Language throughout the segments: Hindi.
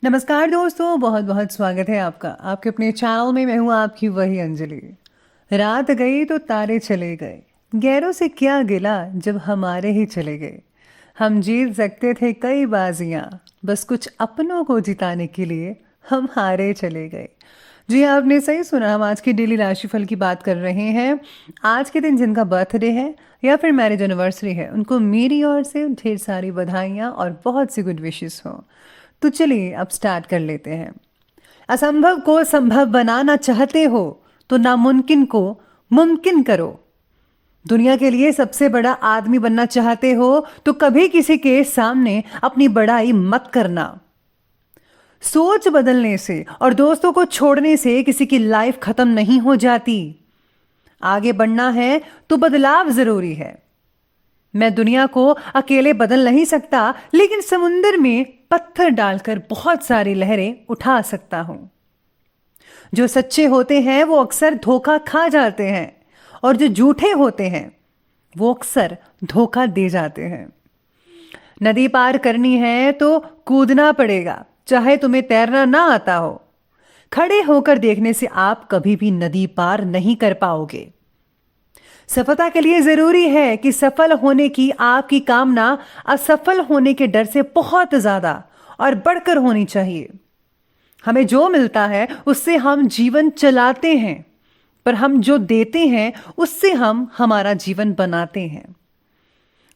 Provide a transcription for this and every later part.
नमस्कार दोस्तों, बहुत बहुत स्वागत है आपका आपके अपने चैनल में। मैं हूँ आपकी वही अंजलि। रात गई तो तारे चले गए, गैरों से क्या गिला जब हमारे ही चले गए। हम जीत सकते थे कई बाजियां, बस कुछ अपनों को जिताने के लिए हम हारे चले गए। जी हाँ, आपने सही सुना। हम आज की डेली राशिफल की बात कर रहे हैं। आज के दिन जिनका बर्थडे है या फिर मैरिज एनिवर्सरी है, उनको मेरी ओर से ढेर सारी बधाइयाँ और बहुत सी गुड विशेस हो। तो चलिए अब स्टार्ट कर लेते हैं। असंभव को संभव बनाना चाहते हो तो नामुमकिन को मुमकिन करो। दुनिया के लिए सबसे बड़ा आदमी बनना चाहते हो तो कभी किसी के सामने अपनी बड़ाई मत करना। सोच बदलने से और दोस्तों को छोड़ने से किसी की लाइफ खत्म नहीं हो जाती। आगे बढ़ना है तो बदलाव जरूरी है। मैं दुनिया को अकेले बदल नहीं सकता, लेकिन समुंदर में पत्थर डालकर बहुत सारी लहरें उठा सकता हूं। जो सच्चे होते हैं वो अक्सर धोखा खा जाते हैं, और जो झूठे होते हैं वो अक्सर धोखा दे जाते हैं। नदी पार करनी है तो कूदना पड़ेगा, चाहे तुम्हें तैरना ना आता हो। खड़े होकर देखने से आप कभी भी नदी पार नहीं कर पाओगे। सफलता के लिए जरूरी है कि सफल होने की आपकी कामना असफल होने के डर से बहुत ज्यादा और बढ़कर होनी चाहिए। हमें जो मिलता है उससे हम जीवन चलाते हैं, पर हम जो देते हैं उससे हम हमारा जीवन बनाते हैं।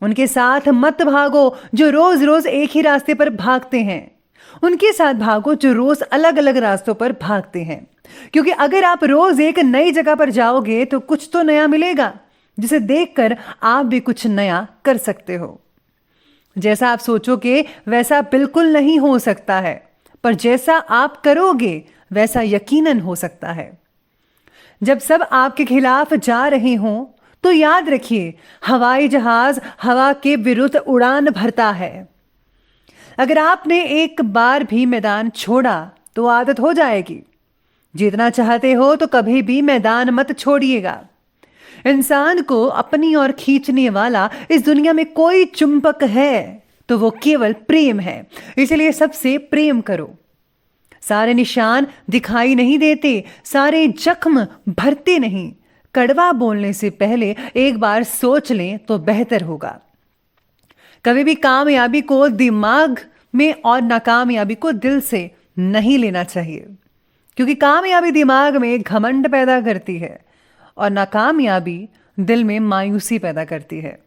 उनके साथ मत भागो जो रोज रोज एक ही रास्ते पर भागते हैं। उनके साथ भागो जो रोज अलग अलग रास्तों पर भागते हैं, क्योंकि अगर आप रोज एक नई जगह पर जाओगे तो कुछ तो नया मिलेगा, जिसे देखकर आप भी कुछ नया कर सकते हो। जैसा आप सोचोगे वैसा बिल्कुल नहीं हो सकता है, पर जैसा आप करोगे वैसा यकीनन हो सकता है। जब सब आपके खिलाफ जा रहे हों तो याद रखिए, हवाई जहाज हवा के विरुद्ध उड़ान भरता है। अगर आपने एक बार भी मैदान छोड़ा तो आदत हो जाएगी। जीतना चाहते हो तो कभी भी मैदान मत छोड़िएगा। इंसान को अपनी ओर खींचने वाला इस दुनिया में कोई चुंबक है तो वो केवल प्रेम है, इसलिए सबसे प्रेम करो। सारे निशान दिखाई नहीं देते, सारे जख्म भरते नहीं। कड़वा बोलने से पहले एक बार सोच लें तो बेहतर होगा। कभी भी कामयाबी को दिमाग में और नाकामयाबी को दिल से नहीं लेना चाहिए, क्योंकि कामयाबी दिमाग में घमंड पैदा करती है और नाकामयाबी दिल में मायूसी पैदा करती है।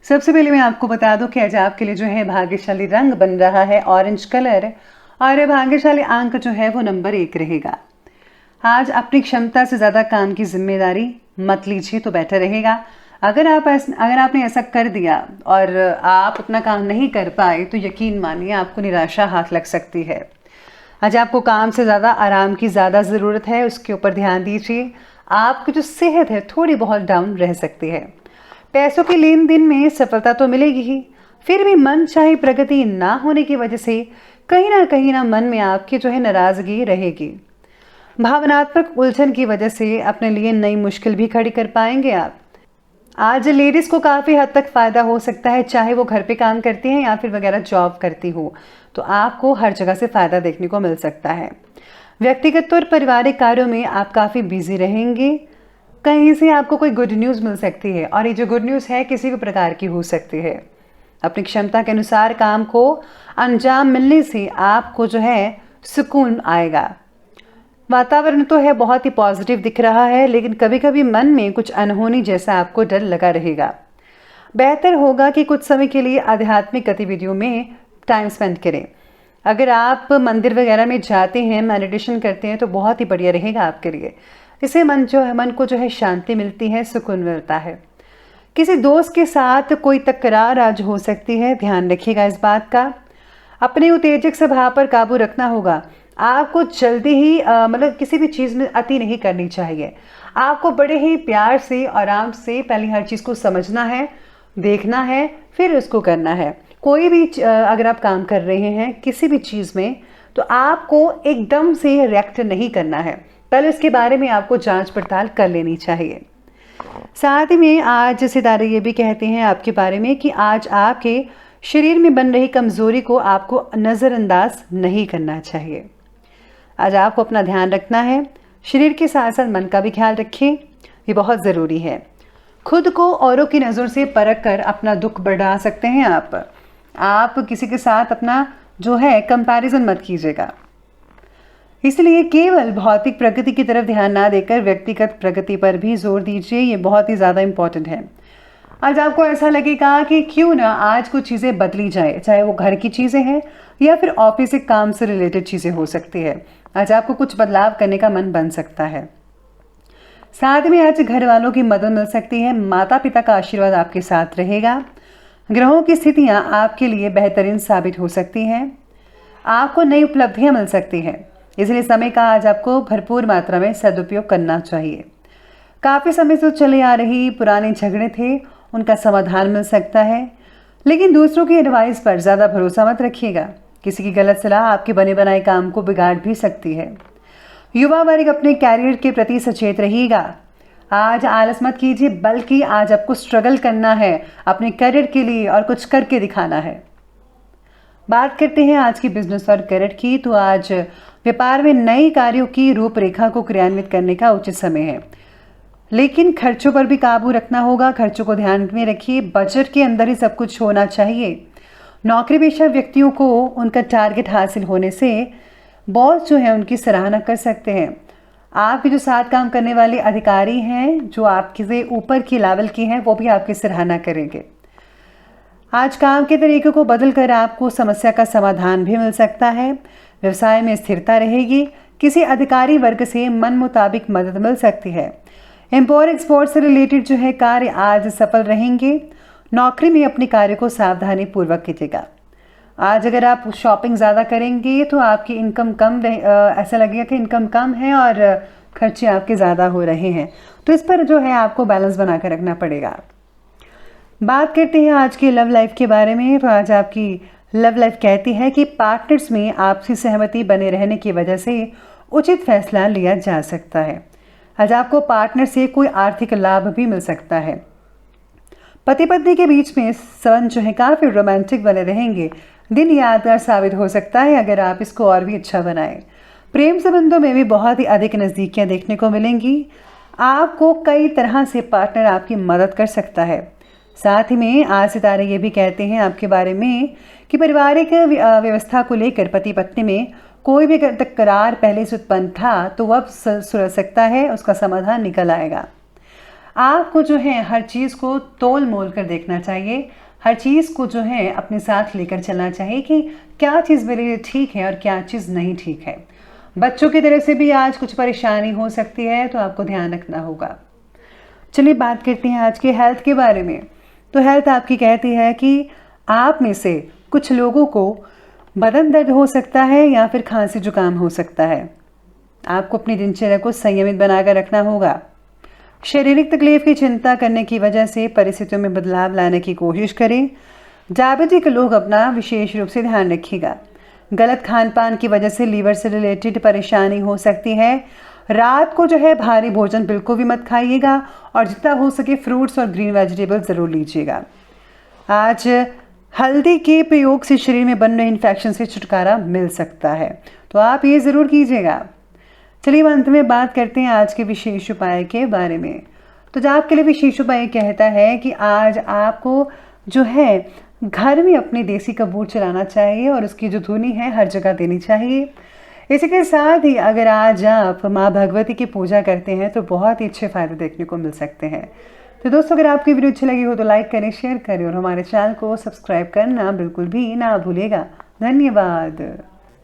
सबसे पहले मैं आपको बता दूं कि आज आपके लिए जो है भाग्यशाली रंग बन रहा है ऑरेंज कलर, और भाग्यशाली अंक जो है वो नंबर 1 रहेगा। आज अपनी क्षमता से ज़्यादा काम की जिम्मेदारी मत लीजिए तो बेटर रहेगा। अगर आपने ऐसा कर दिया और आप अपना काम नहीं कर पाए तो यकीन मानिए आपको निराशा हाथ लग सकती है। आज आपको काम से ज़्यादा आराम की ज़्यादा ज़रूरत है, उसके ऊपर ध्यान दीजिए। आपकी जो सेहत है थोड़ी बहुत डाउन रह सकती है। पैसों के लेन देन में सफलता तो मिलेगी ही, फिर भी मन चाहे प्रगति ना होने की वजह से कहीं ना मन में आपकी जो है नाराज़गी रहेगी। भावनात्मक उलझन की वजह से अपने लिए नई मुश्किल भी खड़ी कर पाएंगे आप। आज लेडीज़ को काफ़ी हद तक फ़ायदा हो सकता है, चाहे वो घर पे काम करती हैं या फिर वगैरह जॉब करती हो, तो आपको हर जगह से फ़ायदा देखने को मिल सकता है। व्यक्तिगत और पारिवारिक कार्यों में आप काफ़ी बिजी रहेंगे। कहीं से आपको कोई गुड न्यूज़ मिल सकती है, और ये जो गुड न्यूज़ है किसी भी प्रकार की हो सकती है। अपनी क्षमता के अनुसार काम को अंजाम मिलने से आपको जो है सुकून आएगा। वातावरण तो है बहुत ही पॉजिटिव दिख रहा है, लेकिन कभी कभी मन में कुछ अनहोनी जैसा आपको डर लगा रहेगा। बेहतर होगा कि कुछ समय के लिए आध्यात्मिक गतिविधियों में टाइम स्पेंड करें। अगर आप मंदिर वगैरह में जाते हैं, मेडिटेशन करते हैं तो बहुत ही बढ़िया रहेगा आपके लिए। इससे मन को जो है शांति मिलती है, सुकून मिलता है। किसी दोस्त के साथ कोई तकरार आज हो सकती है, ध्यान रखिएगा इस बात का। अपने उत्तेजक स्वभाव पर काबू रखना होगा। आपको जल्दी ही किसी भी चीज़ में अति नहीं करनी चाहिए। आपको बड़े ही प्यार से आराम से पहले हर चीज़ को समझना है, देखना है, फिर उसको करना है। कोई भी अगर आप काम कर रहे हैं किसी भी चीज़ में तो आपको एकदम से रिएक्ट नहीं करना है, पहले उसके बारे में आपको जांच पड़ताल कर लेनी चाहिए। साथ ही में आज सितारे ये भी कहते हैं आपके बारे में कि आज आपके शरीर में बन रही कमजोरी को आपको नजरअंदाज नहीं करना चाहिए। आज आपको अपना ध्यान रखना है, शरीर के साथ साथ मन का भी ख्याल रखें, ये बहुत ज़रूरी है। खुद को औरों की नज़र से परख कर अपना दुख बढ़ा सकते हैं आप किसी के साथ अपना जो है कंपैरिजन मत कीजिएगा। इसलिए केवल भौतिक प्रगति की तरफ ध्यान ना देकर व्यक्तिगत प्रगति पर भी जोर दीजिए, ये बहुत ही ज़्यादा इम्पोर्टेंट है। आज आपको ऐसा लगेगा कि क्यों ना आज कुछ चीज़ें बदली जाए, चाहे वो घर की चीज़ें हैं या फिर ऑफिस के काम से रिलेटेड चीज़ें हो सकती है। आज आपको कुछ बदलाव करने का मन बन सकता है। साथ में आज घर वालों की मदद मिल सकती है, माता पिता का आशीर्वाद आपके साथ रहेगा। ग्रहों की स्थितियां आपके लिए बेहतरीन साबित हो सकती हैं। आपको नई उपलब्धियां मिल सकती हैं, इसलिए समय का आज आपको भरपूर मात्रा में सदुपयोग करना चाहिए। काफ़ी समय से चले आ रही पुराने झगड़े थे, उनका समाधान मिल सकता है, लेकिन दूसरों की एडवाइस पर ज़्यादा भरोसा मत रखिएगा। किसी की गलत सलाह आपके बने बनाए काम को बिगाड़ भी सकती है। युवा वर्ग अपने कैरियर के प्रति सचेत रहिएगा। आज आलस मत कीजिए, बल्कि आज आपको स्ट्रगल करना है अपने करियर के लिए और कुछ करके दिखाना है। बात करते हैं आज की बिजनेस और करियर की, तो आज व्यापार में नए कार्यों की रूपरेखा को क्रियान्वित करने का उचित समय है, लेकिन खर्चों पर भी काबू रखना होगा। खर्चों को ध्यान में रखिए, बजट के अंदर ही सब कुछ होना चाहिए। नौकरी पेशा व्यक्तियों को उनका टारगेट हासिल होने से बॉस जो है उनकी सराहना कर सकते हैं। आपके जो साथ काम करने वाले अधिकारी हैं, जो आपके से ऊपर की लेवल के हैं, वो भी आपकी सराहना करेंगे। आज काम के तरीके को बदल कर आपको समस्या का समाधान भी मिल सकता है। व्यवसाय में स्थिरता रहेगी। किसी अधिकारी वर्ग से मन मुताबिक मदद मिल सकती है। इम्पोर्ट एक्सपोर्ट से रिलेटेड जो है कार्य आज सफल रहेंगे। नौकरी में अपने कार्य को सावधानी पूर्वक कीजिएगा। आज अगर आप शॉपिंग ज़्यादा करेंगे तो आपकी इनकम कम ऐसा लगेगा कि इनकम कम है और खर्चे आपके ज़्यादा हो रहे हैं, तो इस पर जो है आपको बैलेंस बना कर रखना पड़ेगा। बात करते हैं आज की लव लाइफ के बारे में, तो आज आपकी लव लाइफ कहती है कि पार्टनर्स में आपसी सहमति बने रहने की वजह से उचित फैसला लिया जा सकता है। आज आपको पार्टनर से कोई आर्थिक लाभ भी मिल सकता है। पति पत्नी के बीच में संबंध जो है काफ़ी रोमांटिक बने रहेंगे। दिन यादगार साबित हो सकता है अगर आप इसको और भी अच्छा बनाएं। प्रेम संबंधों में भी बहुत ही अधिक नज़दीकियां देखने को मिलेंगी। आपको कई तरह से पार्टनर आपकी मदद कर सकता है। साथ ही में आज सितारे ये भी कहते हैं आपके बारे में कि पारिवारिक व्यवस्था को लेकर पति पत्नी में कोई भी तकरार पहले से उत्पन्न था तो वह सुलझ सकता है, उसका समाधान निकल आएगा। आपको जो है हर चीज़ को तोल मोल कर देखना चाहिए, हर चीज़ को जो है अपने साथ लेकर चलना चाहिए कि क्या चीज़ मेरे लिए ठीक है और क्या चीज़ नहीं ठीक है। बच्चों की तरफ से भी आज कुछ परेशानी हो सकती है, तो आपको ध्यान रखना होगा। चलिए बात करते हैं आज के हेल्थ के बारे में। तो हेल्थ आपकी कहती है कि आप में से कुछ लोगों को बदन दर्द हो सकता है या फिर खांसी जुकाम हो सकता है। आपको अपनी दिनचर्या को संयमित बनाकर रखना होगा। शारीरिक तकलीफ की चिंता करने की वजह से परिस्थितियों में बदलाव लाने की कोशिश करें। डायबिटिक लोग अपना विशेष रूप से ध्यान रखिएगा। गलत खान पान की वजह से लीवर से रिलेटेड परेशानी हो सकती है। रात को जो है भारी भोजन बिल्कुल भी मत खाइएगा और जितना हो सके फ्रूट्स और ग्रीन वेजिटेबल ज़रूर लीजिएगा। आज हल्दी के प्रयोग से शरीर में बन रहे इन्फेक्शन से छुटकारा मिल सकता है, तो आप ये ज़रूर कीजिएगा। चलिए अंत में बात करते हैं आज के विशेष उपाय के बारे में। तो जो आपके लिए विशेष उपाय कहता है कि आज आपको जो है घर में अपने देसी कपूर चलाना चाहिए और उसकी जो धुनी है हर जगह देनी चाहिए। इसी के साथ ही अगर आज आप माँ भगवती की पूजा करते हैं तो बहुत ही अच्छे फायदे देखने को मिल सकते हैं। तो दोस्तों, अगर आपकी वीडियो अच्छी लगी हो तो लाइक करें, शेयर करें और हमारे चैनल को सब्सक्राइब करना बिल्कुल भी ना भूलिएगा। धन्यवाद।